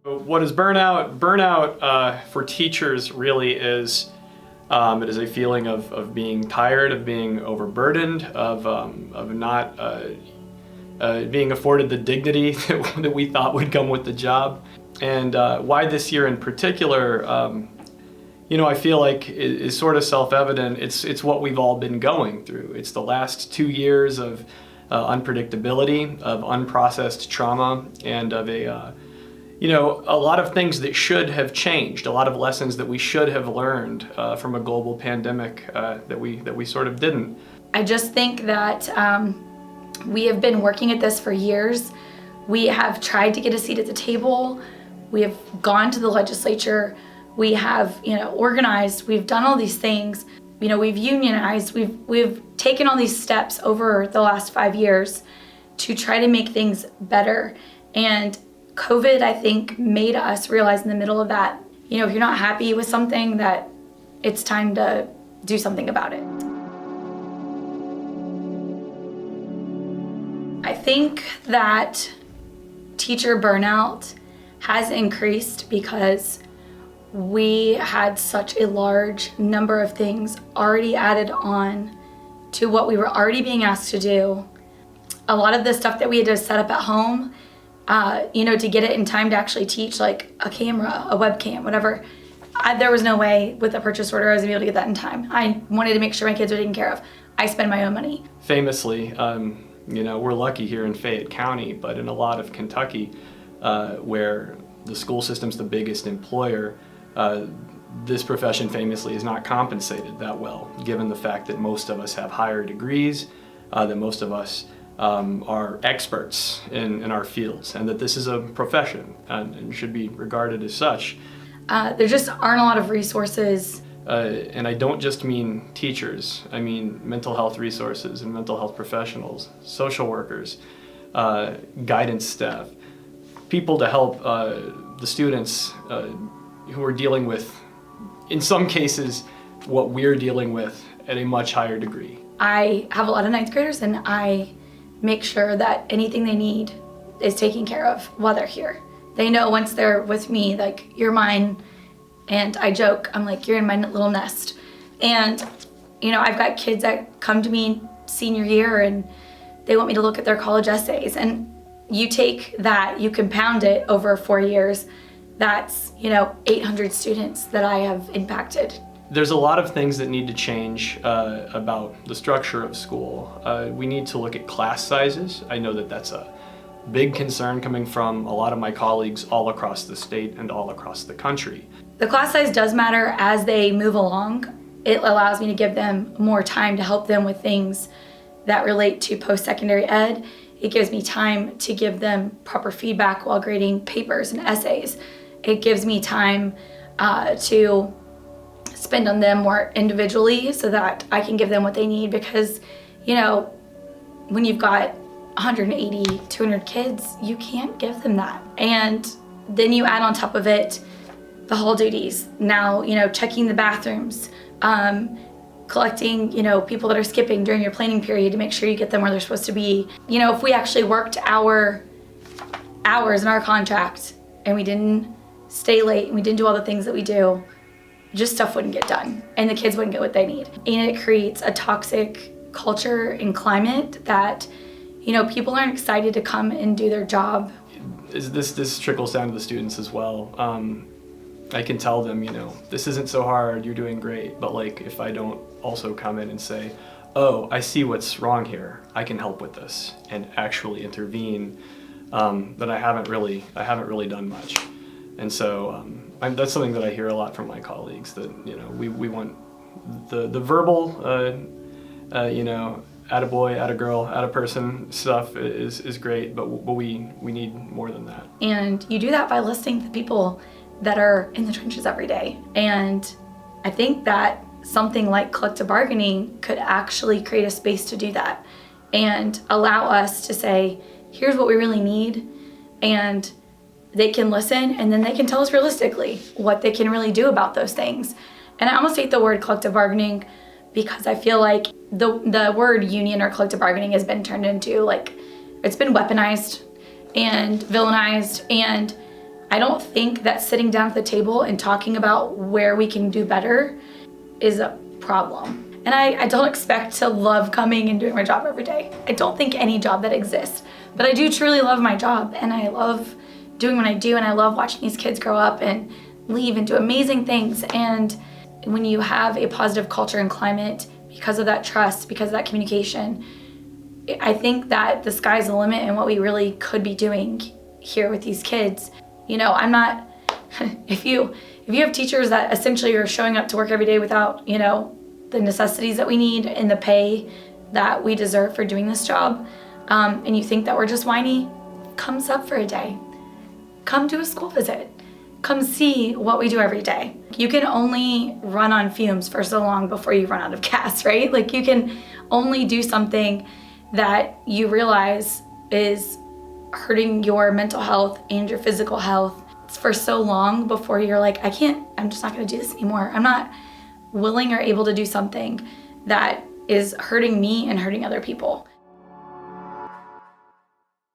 What is burnout? Burnout for teachers really is it is a feeling of being tired, of being overburdened, of not being afforded the dignity that we thought would come with the job. And why this year in particular, I feel like is sort of self-evident. It's what we've all been going through. It's the last 2 years of unpredictability, of unprocessed trauma, and of a lot of things that should have changed, a lot of lessons that we should have learned from a global pandemic that we sort of didn't. I just think that we have been working at this for years. We have tried to get a seat at the table. We have gone to the legislature. We have, organized. We've done all these things. We've unionized. We've taken all these steps over the last 5 years to try to make things better. And COVID, I think, made us realize in the middle of that, if you're not happy with something, that it's time to do something about it. I think that teacher burnout has increased because we had such a large number of things already added on to what we were already being asked to do. A lot of the stuff that we had to set up at home, to get it in time to actually teach, like a camera, a webcam, whatever. There was no way with a purchase order I was gonna be able to get that in time. I wanted to make sure my kids were taken care of. I spend my own money. Famously, we're lucky here in Fayette County, but in a lot of Kentucky, where the school system's the biggest employer, this profession famously is not compensated that well, given the fact that most of us have higher degrees, that most of us are experts in our fields, and that this is a profession and should be regarded as such. There just aren't a lot of resources. And I don't just mean teachers, I mean mental health resources and mental health professionals, social workers, guidance staff, people to help the students who are dealing with, in some cases, what we're dealing with at a much higher degree. I have a lot of ninth graders, and I make sure that anything they need is taken care of while they're here. They know once they're with me, like, you're mine. And I joke, I'm like, you're in my little nest. And, I've got kids that come to me senior year and they want me to look at their college essays. And you take that, you compound it over 4 years, that's, 800 students that I have impacted. There's a lot of things that need to change about the structure of school. We need to look at class sizes. I know that that's a big concern coming from a lot of my colleagues all across the state and all across the country. The class size does matter as they move along. It allows me to give them more time to help them with things that relate to post-secondary ed. It gives me time to give them proper feedback while grading papers and essays. It gives me time to spend on them more individually so that I can give them what they need, because, when you've got 180, 200 kids, you can't give them that. And then you add on top of it the hall duties. Now, checking the bathrooms, collecting, people that are skipping during your planning period to make sure you get them where they're supposed to be. If we actually worked our hours in our contract and we didn't stay late and we didn't do all the things that we do, just stuff wouldn't get done and the kids wouldn't get what they need. And it creates a toxic culture and climate that, people aren't excited to come and do their job. This trickles down to the students as well. I can tell them, this isn't so hard, you're doing great. But if I don't also come in and say, oh, I see what's wrong here, I can help with this and actually intervene, then I haven't really done much. And so that's something that I hear a lot from my colleagues, that, we want the verbal, attaboy, attagirl, attaperson stuff is great, but we need more than that. And you do that by listening to people that are in the trenches every day. And I think that something like collective bargaining could actually create a space to do that and allow us to say, here's what we really need, and they can listen, and then they can tell us realistically what they can really do about those things. And I almost hate the word collective bargaining because I feel like the word union or collective bargaining has been turned into, it's been weaponized and villainized, and I don't think that sitting down at the table and talking about where we can do better is a problem. And I don't expect to love coming and doing my job every day. I don't think any job that exists, but I do truly love my job, and I love doing what I do, and I love watching these kids grow up and leave and do amazing things. And when you have a positive culture and climate, because of that trust, because of that communication, I think that the sky's the limit in what we really could be doing here with these kids. I'm not, if you have teachers that essentially are showing up to work every day without, the necessities that we need and the pay that we deserve for doing this job, and you think that we're just whiny, come sub for a day. Come do a school visit. Come see what we do every day. You can only run on fumes for so long before you run out of gas, right? Like, you can only do something that you realize is hurting your mental health and your physical health for so long before you're like, I'm just not gonna do this anymore. I'm not willing or able to do something that is hurting me and hurting other people.